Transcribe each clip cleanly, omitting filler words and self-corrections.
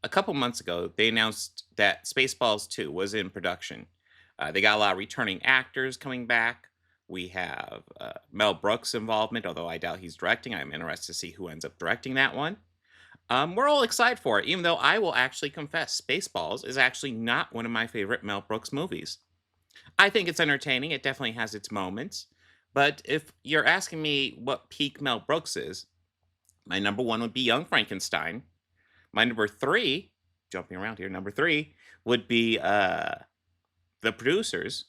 a couple months ago, they announced that Spaceballs 2 was in production. They got a lot of returning actors coming back. We have Mel Brooks' involvement, although I doubt he's directing. I'm interested to see who ends up directing that one. We're all excited for it, even though I will actually confess Spaceballs is actually not one of my favorite Mel Brooks movies. I think it's entertaining. It definitely has its moments. But if you're asking me what peak Mel Brooks is, my number one would be Young Frankenstein. My number three, jumping around here, number three would be The Producers.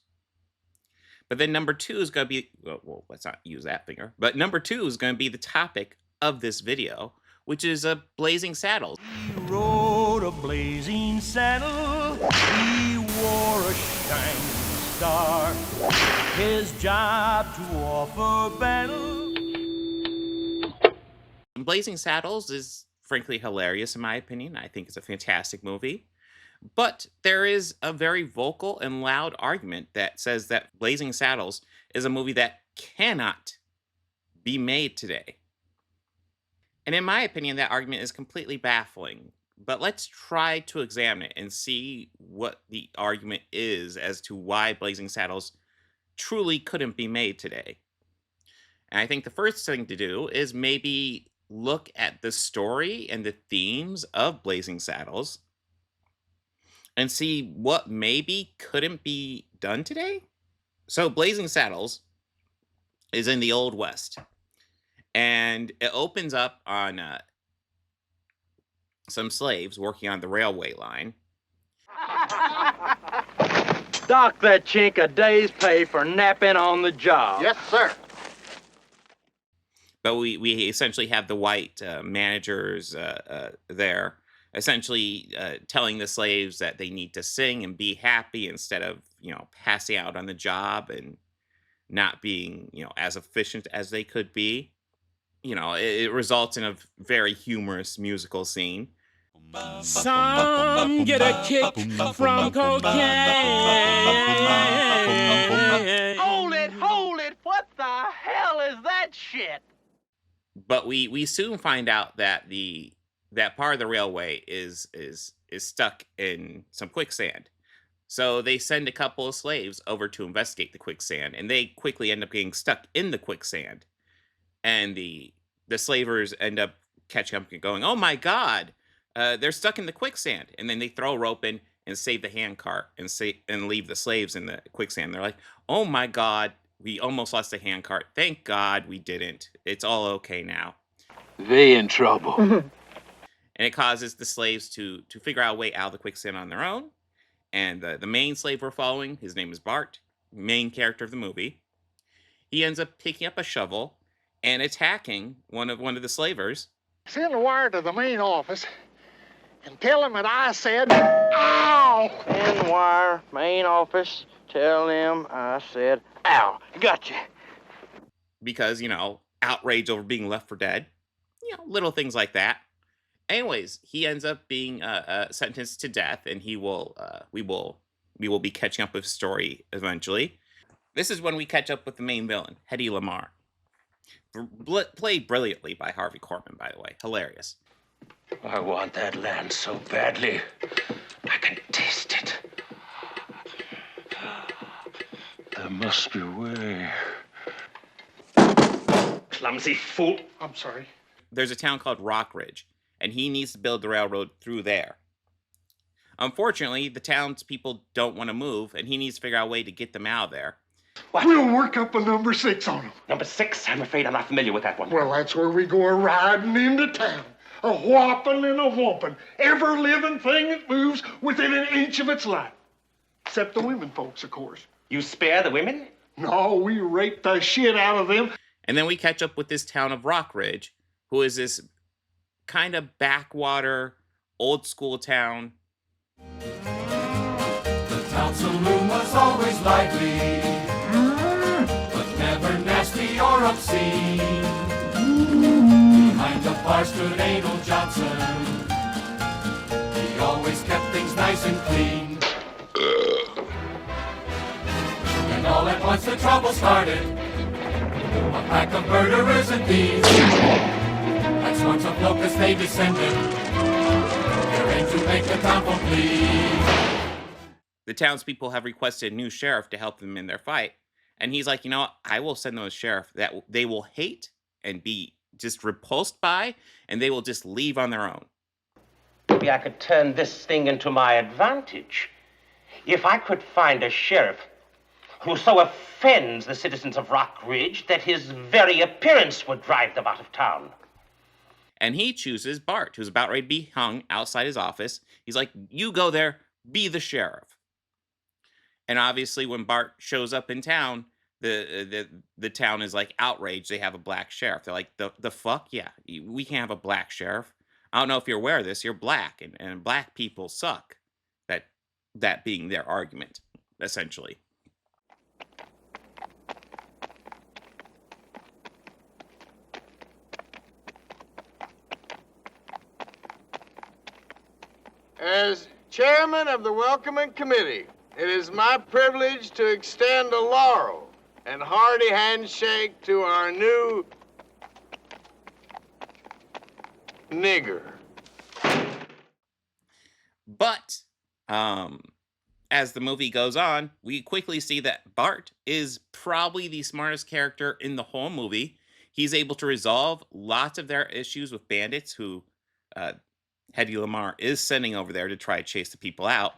But then number two is going to be, well, let's not use that finger. But number two is going to be the topic of this video, which is Blazing Saddles. He rode a blazing saddle, he wore a shining star, his job to offer battle. Blazing Saddles is frankly hilarious in my opinion. I think it's a fantastic movie. But there is a very vocal and loud argument that says that Blazing Saddles is a movie that cannot be made today. And in my opinion, that argument is completely baffling. But let's try to examine it and see what the argument is as to why Blazing Saddles truly couldn't be made today. And I think the first thing to do is maybe look at the story and the themes of Blazing Saddles and see what maybe couldn't be done today. So Blazing Saddles is in the Old West. And it opens up on some slaves working on the railway line. Dock that chink a day's pay for napping on the job. Yes, sir. But we essentially have the white managers there, essentially telling the slaves that they need to sing and be happy instead of, passing out on the job and not being, as efficient as they could be. It results in a very humorous musical scene. Some get a kick from cocaine. Hold it! What the hell is that shit? But we soon find out that that part of the railway is stuck in some quicksand. So they send a couple of slaves over to investigate the quicksand, and they quickly end up getting stuck in the quicksand. And the slavers end up catching up and going, "Oh my God, they're stuck in the quicksand!" And then they throw a rope in and save the handcart and leave the slaves in the quicksand. They're like, "Oh my God, we almost lost the handcart. Thank God we didn't. It's all okay now." They in trouble. And it causes the slaves to figure out a way out of the quicksand on their own. And the main slave we're following, his name is Bart, main character of the movie. He ends up picking up a shovel and attacking one of the slavers. Send a wire to the main office and tell them that I said, ow! Send wire, main office, tell them I said, ow, gotcha. Because, outrage over being left for dead. Little things like that. Anyways, he ends up being sentenced to death, and we will be catching up with his story eventually. This is when we catch up with the main villain, Hedy Lamarr. Played brilliantly by Harvey Korman, by the way. Hilarious. I want that land so badly. I can taste it. There must be a way. Clumsy fool. I'm sorry. There's a town called Rockridge, and he needs to build the railroad through there. Unfortunately, the townspeople don't want to move, and he needs to figure out a way to get them out of there. What? We'll work up a number 6 on them. Number 6? I'm afraid I'm not familiar with that one. Well, that's where we go riding into town. A whopping and a whomping. Every living thing that moves within an inch of its life. Except the women folks, of course. You spare the women? No, we rape the shit out of them. And then we catch up with this town of Rockridge, who is this kind of backwater, old school town. The town saloon was always lively, but never nasty or obscene. Behind the bar stood Anal Johnson. He always kept things nice and clean. And all at once the trouble started. A pack of murderers and thieves. Like swarms of locusts they descended. Their to make the town complete. The townspeople have requested a new sheriff to help them in their fight. And he's like, you know what? I will send them a sheriff that they will hate and be just repulsed by, and they will just leave on their own. Maybe I could turn this thing into my advantage. If I could find a sheriff who so offends the citizens of Rock Ridge that his very appearance would drive them out of town. And he chooses Bart, who's about ready to be hung outside his office. He's like, you go there, be the sheriff. And obviously, when Bart shows up in town, the town is like outraged. They have a black sheriff. They're like, the fuck? Yeah, we can't have a black sheriff. I don't know if you're aware of this. You're black, and black people suck. That being their argument, essentially. As chairman of the Welcoming Committee, it is my privilege to extend a laurel and hearty handshake to our new nigger. But as the movie goes on, we quickly see that Bart is probably the smartest character in the whole movie. He's able to resolve lots of their issues with bandits who Hedy Lamarr is sending over there to try to chase the people out.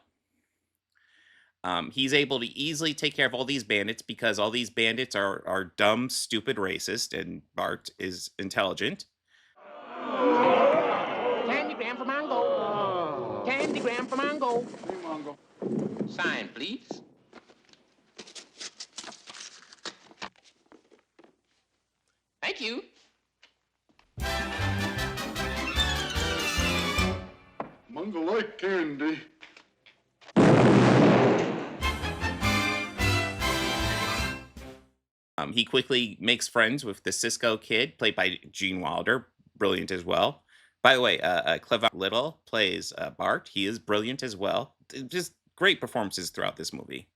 He's able to easily take care of all these bandits because all these bandits are dumb, stupid, racist, and Bart is intelligent. Candygram for Mongo. Candygram for Mongo. Sign, please. Thank you. Mungo like candy. He quickly makes friends with the Cisco kid, played by Gene Wilder, brilliant as well. By the way, Clever Little plays Bart. He is brilliant as well. Just great performances throughout this movie.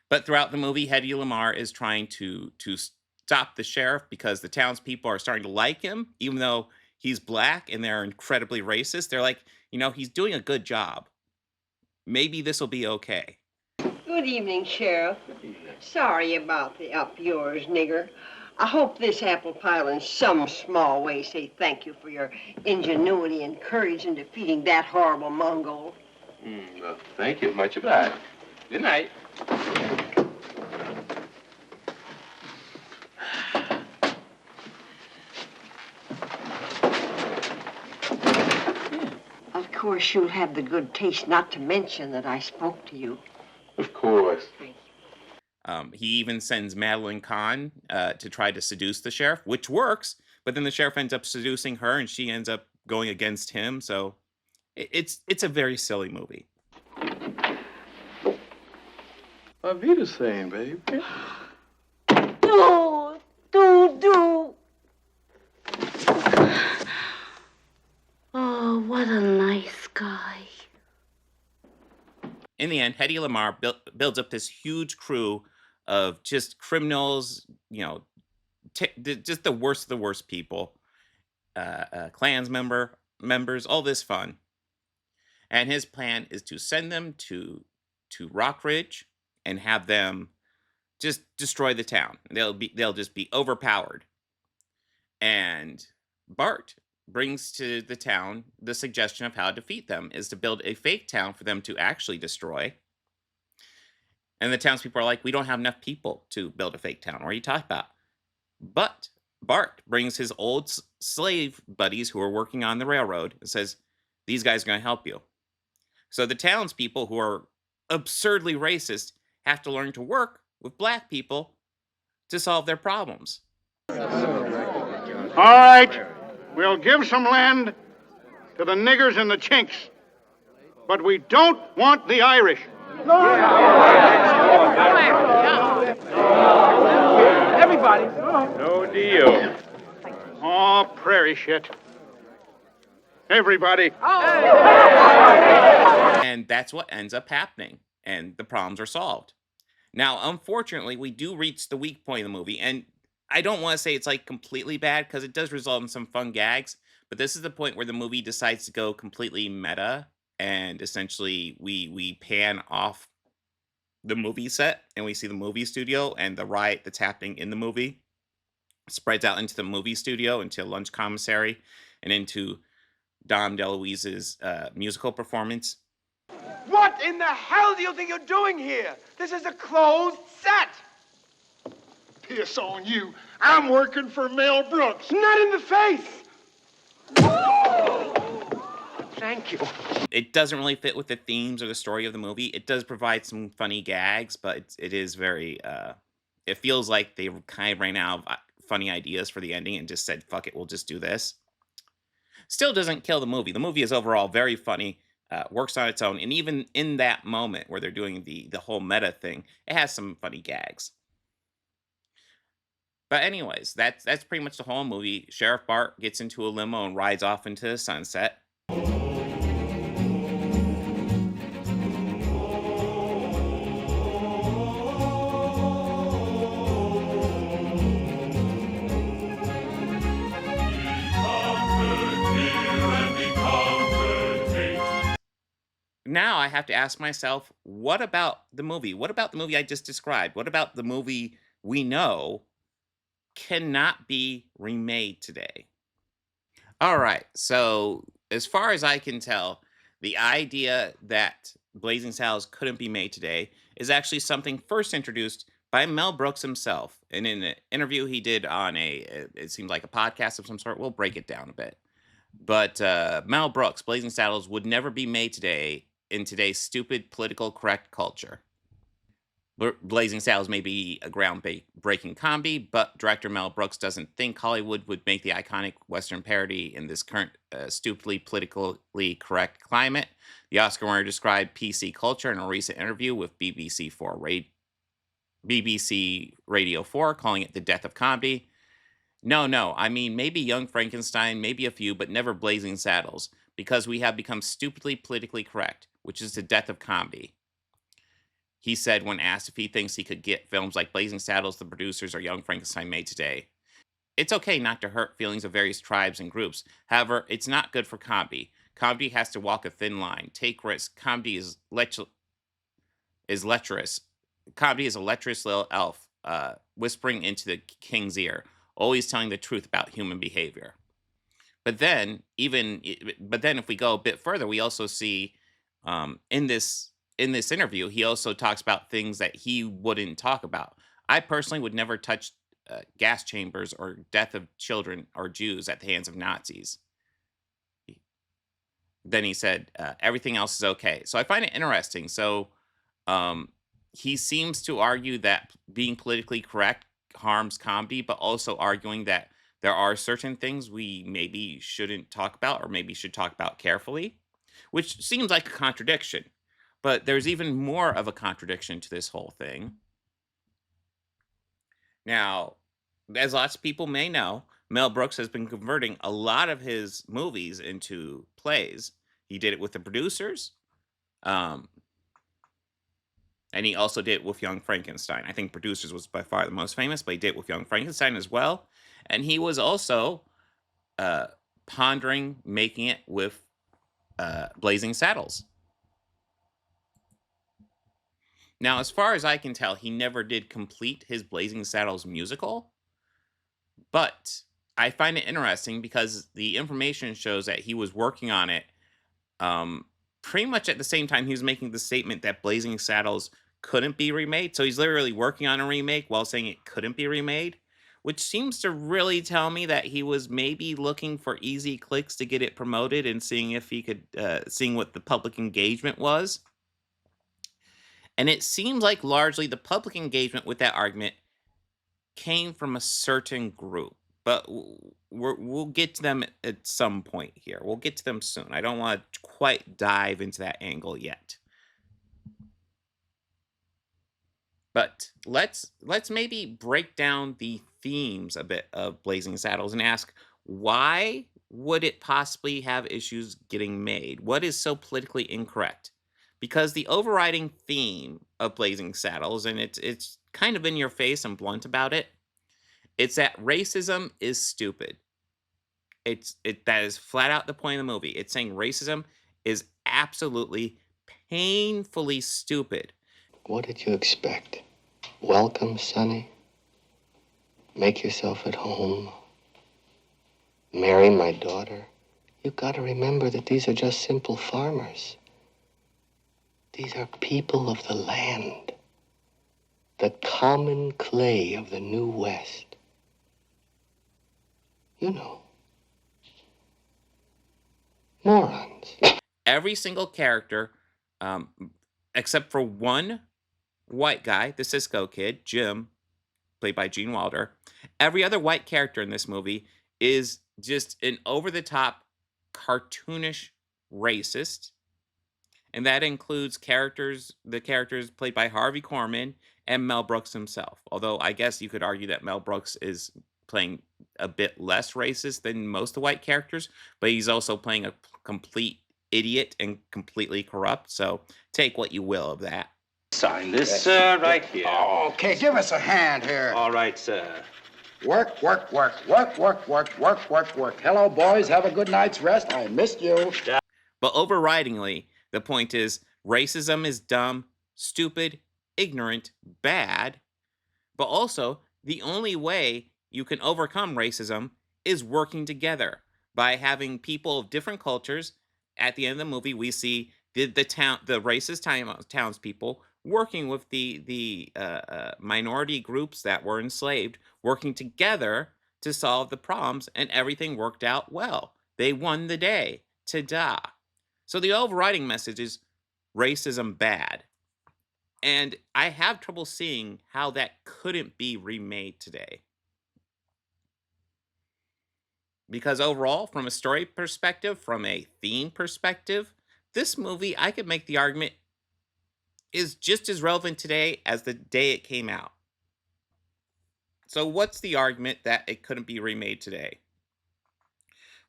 But throughout the movie, Hedy Lamarr is trying to stop the sheriff because the townspeople are starting to like him, even though he's black and they're incredibly racist. They're like, you know, he's doing a good job. Maybe this will be okay. Good evening, Sheriff. Sorry about the up yours, nigger. I hope this apple pie will in some small way say thank you for your ingenuity and courage in defeating that horrible Mongol. Well, thank you. Much obliged. Good night. Of course, you'll have the good taste not to mention that I spoke to you. Of course. He even sends Madeline Kahn to try to seduce the sheriff, which works, but then the sheriff ends up seducing her and she ends up going against him. So it's a very silly movie. I'll be the same, baby. Do. Oh, what a nice guy. In the end, Hedy Lamarr builds up this huge crew of just criminals, you know, just the worst of the worst people, Klans members, all this fun. And his plan is to send them to Rock Ridge and have them just destroy the town. They'll just be overpowered. And Bart brings to the town the suggestion of how to defeat them is to build a fake town for them to actually destroy. And the townspeople are like, we don't have enough people to build a fake town. What are you talking about? But Bart brings his old slave buddies who are working on the railroad and says, these guys are going to help you. So the townspeople, who are absurdly racist, have to learn to work with black people to solve their problems. All right, we'll give some land to the niggers and the chinks, but we don't want the Irish. Everybody. No deal. Oh, prairie shit. Everybody. And that's what ends up happening. And the problems are solved. Now, unfortunately, we do reach the weak point of the movie. And I don't want to say it's like completely bad because it does result in some fun gags. But this is the point where the movie decides to go completely meta, and essentially we pan off the movie set and we see the movie studio, and the riot that's happening in the movie spreads out into the movie studio, into lunch commissary, and into Dom DeLuise's musical performance. What in the hell do you think you're doing here? This is a closed set. Piss on you. I'm working for Mel Brooks. Not in the face. Thank you. It doesn't really fit with the themes or the story of the movie. It does provide some funny gags, but it is very, it feels like they kind of ran out of funny ideas for the ending and just said, fuck it, we'll just do this. Still doesn't kill the movie. The movie is overall very funny, works on its own, and even in that moment where they're doing the whole meta thing, it has some funny gags. But anyways, that's pretty much the whole movie. Sheriff Bart gets into a limo and rides off into the sunset. Now I have to ask myself, what about the movie? What about the movie I just described? What about the movie we know cannot be remade today? All right, so as far as I can tell, the idea that Blazing Saddles couldn't be made today is actually something first introduced by Mel Brooks himself. And in an interview he did on it seemed like a podcast of some sort. We'll break it down a bit. But Mel Brooks, Blazing Saddles would never be made today in today's stupid political correct culture. Blazing Saddles may be a groundbreaking comedy, but director Mel Brooks doesn't think Hollywood would make the iconic Western parody in this current stupidly politically correct climate. The Oscar winner described PC culture in a recent interview with BBC Radio 4, calling it the death of comedy. No, I mean, maybe Young Frankenstein, maybe a few, but never Blazing Saddles, because we have become stupidly politically correct, which is the death of comedy. He said when asked if he thinks he could get films like Blazing Saddles, The Producers, or Young Frankenstein made today. It's okay not to hurt feelings of various tribes and groups. However, it's not good for comedy. Comedy has to walk a thin line, take risks. Comedy is lecherous. Comedy is a lecherous little elf whispering into the king's ear, always telling the truth about human behavior. But then if we go a bit further, we also see in this interview, he also talks about things that he wouldn't talk about. I personally would never touch gas chambers or death of children or Jews at the hands of Nazis. Then he said, everything else is okay. So I find it interesting. So he seems to argue that being politically correct harms comedy, but also arguing that there are certain things we maybe shouldn't talk about or maybe should talk about carefully, which seems like a contradiction. But there's even more of a contradiction to this whole thing. Now, as lots of people may know, Mel Brooks has been converting a lot of his movies into plays. He did it with The Producers, and he also did it with Young Frankenstein. I think Producers was by far the most famous, but he did it with Young Frankenstein as well. And he was also pondering making it with Blazing Saddles. Now, as far as I can tell, he never did complete his Blazing Saddles musical, but I find it interesting because the information shows that he was working on it pretty much at the same time he was making the statement that Blazing Saddles couldn't be remade. So he's literally working on a remake while saying it couldn't be remade, which seems to really tell me that he was maybe looking for easy clicks to get it promoted and seeing if he could, seeing what the public engagement was. And it seems like largely the public engagement with that argument came from a certain group. But we'll get to them at some point here. We'll get to them soon. I don't want to quite dive into that angle yet. But let's maybe break down the themes a bit of Blazing Saddles and ask, why would it possibly have issues getting made? What is so politically incorrect? Because the overriding theme of Blazing Saddles, and it's kind of in your face and blunt about it, it's that racism is stupid. That is flat out the point of the movie. It's saying racism is absolutely painfully stupid. What did you expect? Welcome, Sonny. Make yourself at home. Marry my daughter. You gotta remember that these are just simple farmers. These are people of the land. The common clay of the New West. You know. Morons. Every single character, except for one white guy, the Cisco kid, Jim, played by Gene Wilder, every other white character in this movie is just an over-the-top, cartoonish racist. And that includes the characters played by Harvey Korman and Mel Brooks himself. Although I guess you could argue that Mel Brooks is playing a bit less racist than most of the white characters, but he's also playing a complete idiot and completely corrupt. So take what you will of that. Sign this, right here. Oh, okay, give us a hand here. All right, sir. Work, work, work, work, work, work, work, work, work. Hello, boys. Have a good night's rest. I missed you. But overridingly, the point is racism is dumb, stupid, ignorant, bad. But also, the only way you can overcome racism is working together by having people of different cultures. At the end of the movie, we see the racist townspeople working with the minority groups that were enslaved, working together to solve the problems, and everything worked out well. They won the day. Ta-da. So the overriding message is racism bad. And I have trouble seeing how that couldn't be remade today. Because overall, from a story perspective, from a theme perspective, this movie, I could make the argument, is just as relevant today as the day it came out. So what's the argument that it couldn't be remade today?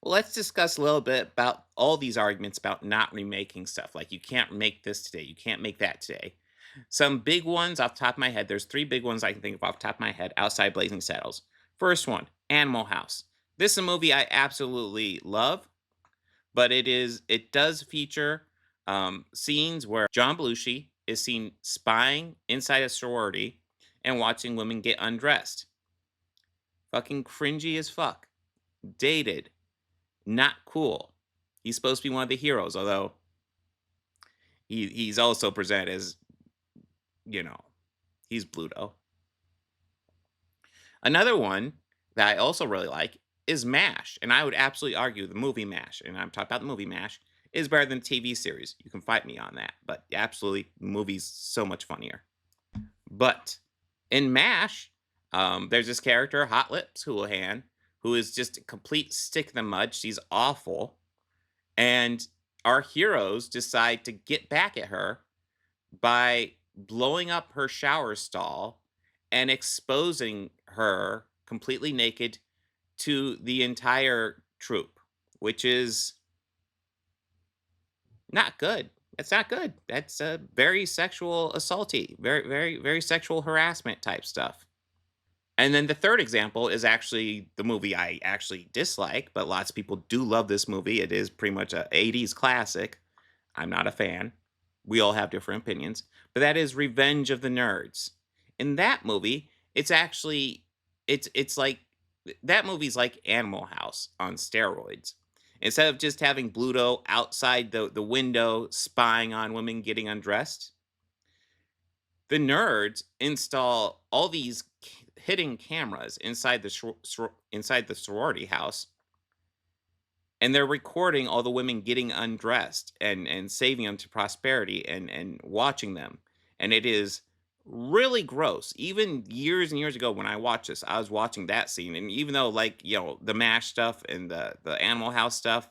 Well, let's discuss a little bit about all these arguments about not remaking stuff. Like, you can't make this today. You can't make that today. Some big ones off the top of my head. There's 3 big ones I can think of off the top of my head outside Blazing Saddles. First one, Animal House. This is a movie I absolutely love, but it does feature scenes where John Belushi is seen spying inside a sorority and watching women get undressed. Fucking cringy as fuck. Dated. Not cool. He's supposed to be one of the heroes, although he's also presented as, he's Bluto. Another one that I also really like is MASH, and I would absolutely argue the movie MASH, and I'm talking about the movie MASH, is better than the TV series. You can fight me on that, but absolutely, the movie's so much funnier. But in MASH, there's this character, Hot Lips Houlihan, who is just a complete stick in the mud. She's awful. And our heroes decide to get back at her by blowing up her shower stall and exposing her completely naked to the entire troupe, which is not good. It's not good. That's very sexual assaulty, very, very, very sexual harassment type stuff. And then the third example is actually the movie I actually dislike, but lots of people do love this movie. It is pretty much an 80s classic. I'm not a fan. We all have different opinions. But that is Revenge of the Nerds. In that movie, it's like, that movie's like Animal House on steroids. Instead of just having Bluto outside the window spying on women getting undressed, the nerds install all these hidden cameras inside the sorority house, and they're recording all the women getting undressed and saving them to prosperity and watching them. And it is really gross. Even years and years ago when I watched this, I was watching that scene, and even though, like, the MASH stuff and the Animal House stuff,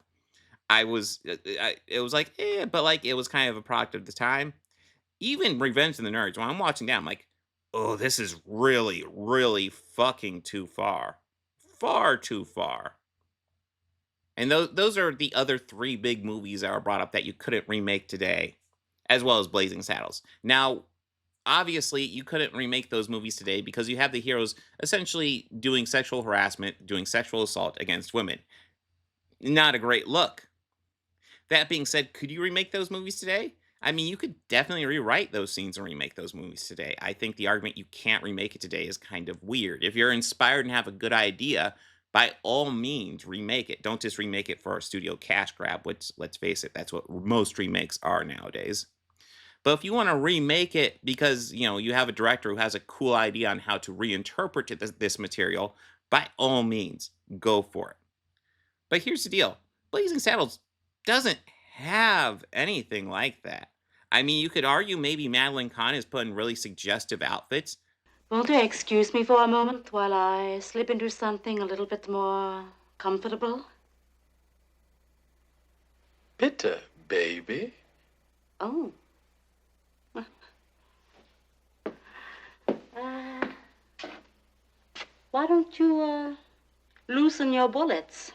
it was like, but like, it was kind of a product of the time. Even Revenge of the Nerds, when I'm watching that, I'm like, oh, this is really, really fucking too far. Far too far. And those are the other 3 big movies that are brought up that you couldn't remake today, as well as Blazing Saddles. Now, obviously, you couldn't remake those movies today because you have the heroes essentially doing sexual harassment, doing sexual assault against women. not a great look. That being said, could you remake those movies today? I mean, you could definitely rewrite those scenes and remake those movies today. I think the argument you can't remake it today is kind of weird. If you're inspired and have a good idea, by all means, remake it. Don't just remake it for a studio cash grab, which, let's face it, that's what most remakes are nowadays. But if you want to remake it because, you have a director who has a cool idea on how to reinterpret this material, by all means, go for it. But here's the deal. Blazing Saddles doesn't have anything like that. I mean, you could argue maybe Madeline Kahn is put in really suggestive outfits. Won't you excuse me for a moment while I slip into something a little bit more comfortable? Bitte, baby. Oh. Why don't you, loosen your bullets?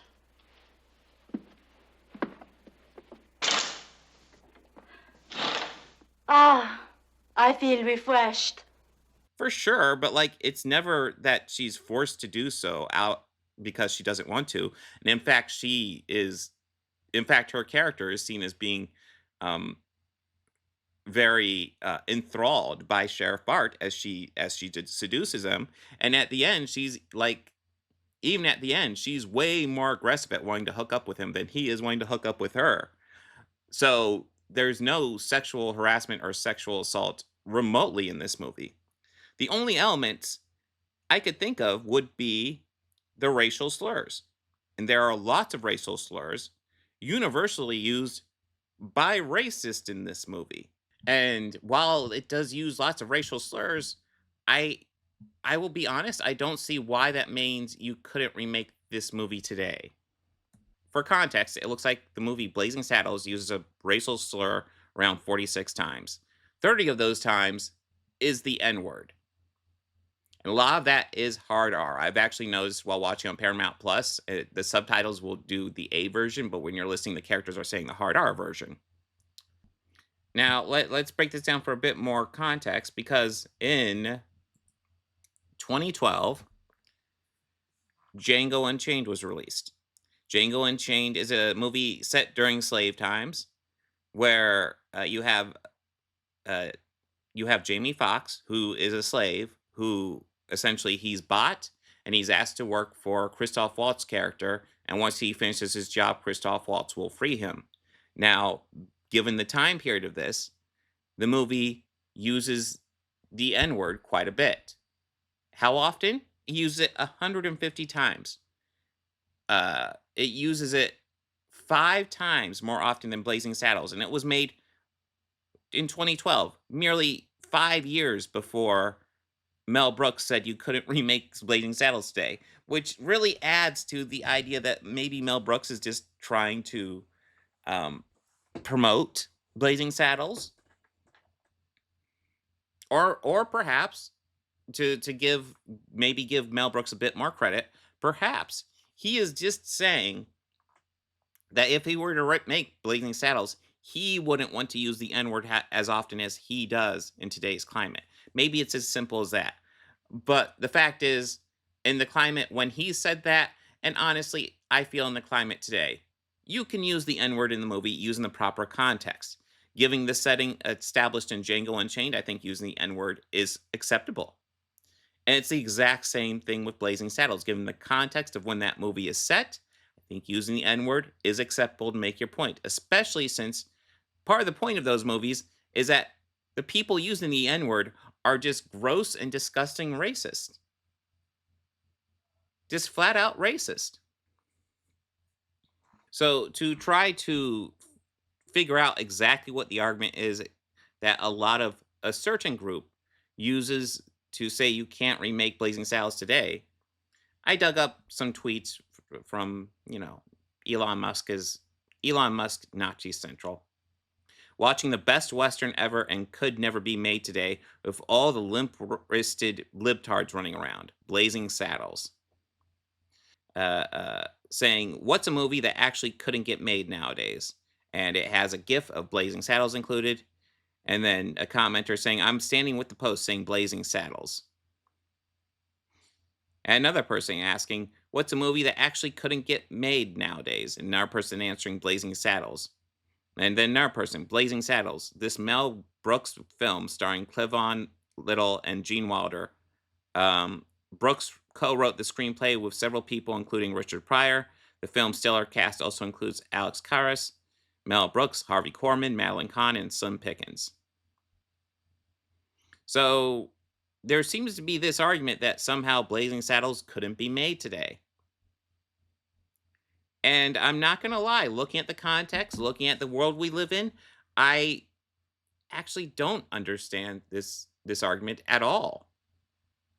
Ah, I feel refreshed. For sure, but it's never that she's forced to do so out because she doesn't want to. And in fact, her character is seen as being um, very enthralled by Sheriff Bart as she seduces him. And at the end, even at the end, she's way more aggressive at wanting to hook up with him than he is wanting to hook up with her. So there's no sexual harassment or sexual assault remotely in this movie. The only elements I could think of would be the racial slurs. And there are lots of racial slurs universally used by racists in this movie. And while it does use lots of racial slurs, I will be honest, I don't see why that means you couldn't remake this movie today. For context, it looks like the movie Blazing Saddles uses a racial slur around 46 times. 30 of those times is the N-word. And a lot of that is hard R. I've actually noticed while watching on Paramount Plus, the subtitles will do the A version, but when you're listening, the characters are saying the hard R version. Now, let's break this down for a bit more context, because in 2012, Django Unchained was released. Django Unchained is a movie set during slave times, where you have Jamie Foxx, who is a slave, who essentially he's bought, and he's asked to work for Christoph Waltz's character, and once he finishes his job, Christoph Waltz will free him. Now, given the time period of this, the movie uses the N-word quite a bit. How often? It uses it 150 times. It uses it 5 times more often than Blazing Saddles, and it was made in 2012, merely 5 years before Mel Brooks said you couldn't remake Blazing Saddles today, which really adds to the idea that maybe Mel Brooks is just trying to promote Blazing Saddles, or perhaps to give Mel Brooks a bit more credit. Perhaps he is just saying that if he were to make Blazing Saddles, he wouldn't want to use the N-word as often as he does in today's climate. Maybe it's as simple as that. But the fact is, in the climate when he said that, and honestly, I feel in the climate today, you can use the N-word in the movie using the proper context. Given the setting established in Django Unchained, I think using the N-word is acceptable. And it's the exact same thing with Blazing Saddles. Given the context of when that movie is set, I think using the N-word is acceptable to make your point, especially since part of the point of those movies is that the people using the N-word are just gross and disgusting racist. Just flat out racist. So to try to figure out exactly what the argument is that a certain group uses to say you can't remake Blazing Saddles today, I dug up some tweets from, Elon Musk Nazi Central. Watching the best Western ever and could never be made today with all the limp-wristed libtards running around. Blazing Saddles. Saying, what's a movie that actually couldn't get made nowadays? And it has a gif of Blazing Saddles included. And then a commenter saying, I'm standing with the post saying Blazing Saddles. And another person asking, what's a movie that actually couldn't get made nowadays? And another person answering Blazing Saddles. And then another person, Blazing Saddles. This Mel Brooks film starring Cleavon Little and Gene Wilder. Brooks co-wrote the screenplay with several people, including Richard Pryor. The film's stellar cast also includes Alex Karras, Mel Brooks, Harvey Korman, Madeline Kahn, and Slim Pickens. So there seems to be this argument that somehow Blazing Saddles couldn't be made today. And I'm not going to lie, looking at the context, looking at the world we live in, I actually don't understand this argument at all.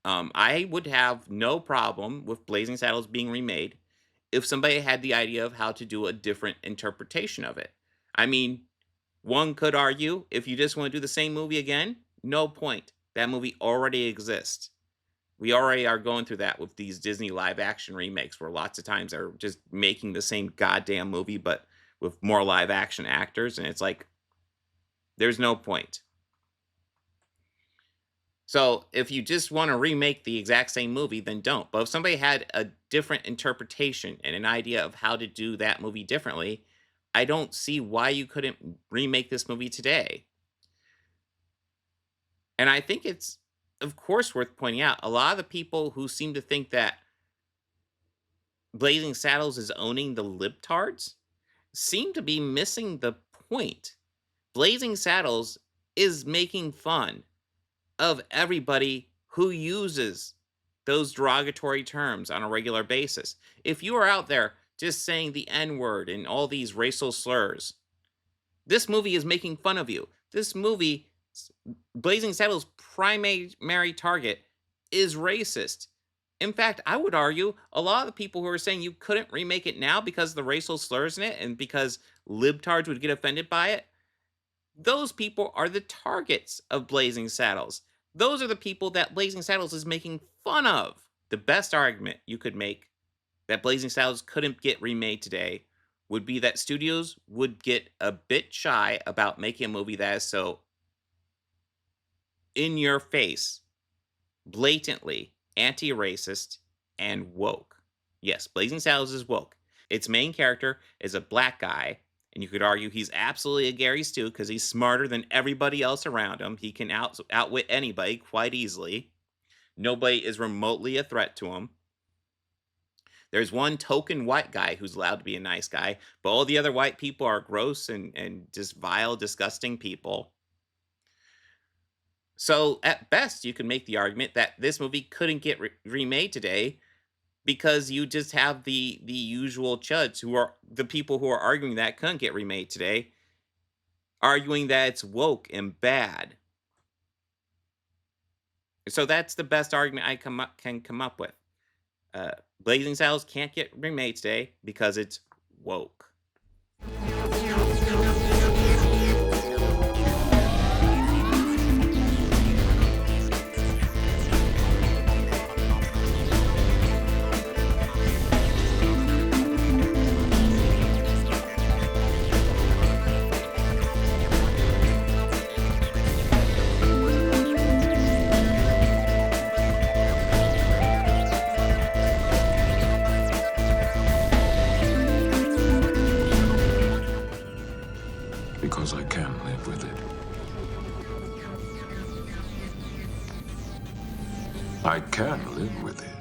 I would have no problem with Blazing Saddles being remade if somebody had the idea of how to do a different interpretation of it. I mean, one could argue, if you just want to do the same movie again, no point. That movie already exists. We already are going through that with these Disney live action remakes, where lots of times they're just making the same goddamn movie, but with more live action actors. And it's like, there's no point. So if you just want to remake the exact same movie, then don't. But if somebody had a different interpretation and an idea of how to do that movie differently, I don't see why you couldn't remake this movie today. And I think it's, of course, worth pointing out, a lot of the people who seem to think that Blazing Saddles is owning the libtards seem to be missing the point. Blazing Saddles is making fun of everybody who uses those derogatory terms on a regular basis. If you are out there just saying the N-word and all these racial slurs, this movie is making fun of you. This movie, Blazing Saddles' primary target is racist. In fact, I would argue a lot of the people who are saying you couldn't remake it now because of the racial slurs in it and because libtards would get offended by it, those people are the targets of Blazing Saddles. Those are the people that Blazing Saddles is making fun of. The best argument you could make that Blazing Saddles couldn't get remade today would be that studios would get a bit shy about making a movie that is so in your face, blatantly anti-racist and woke. Yes, Blazing Saddles is woke. Its main character is a black guy, and you could argue he's absolutely a Gary Stu because he's smarter than everybody else around him. He can outwit anybody quite easily. Nobody is remotely a threat to him. There's one token white guy who's allowed to be a nice guy, but all the other white people are gross and just vile, disgusting people. So at best, you can make the argument that this movie couldn't get remade today because you just have the usual chuds who are the people who are arguing that couldn't get remade today, arguing that it's woke and bad. So that's the best argument I can come up with. Blazing Saddles can't get remade today because it's woke. Because I can live with it. I can live with it.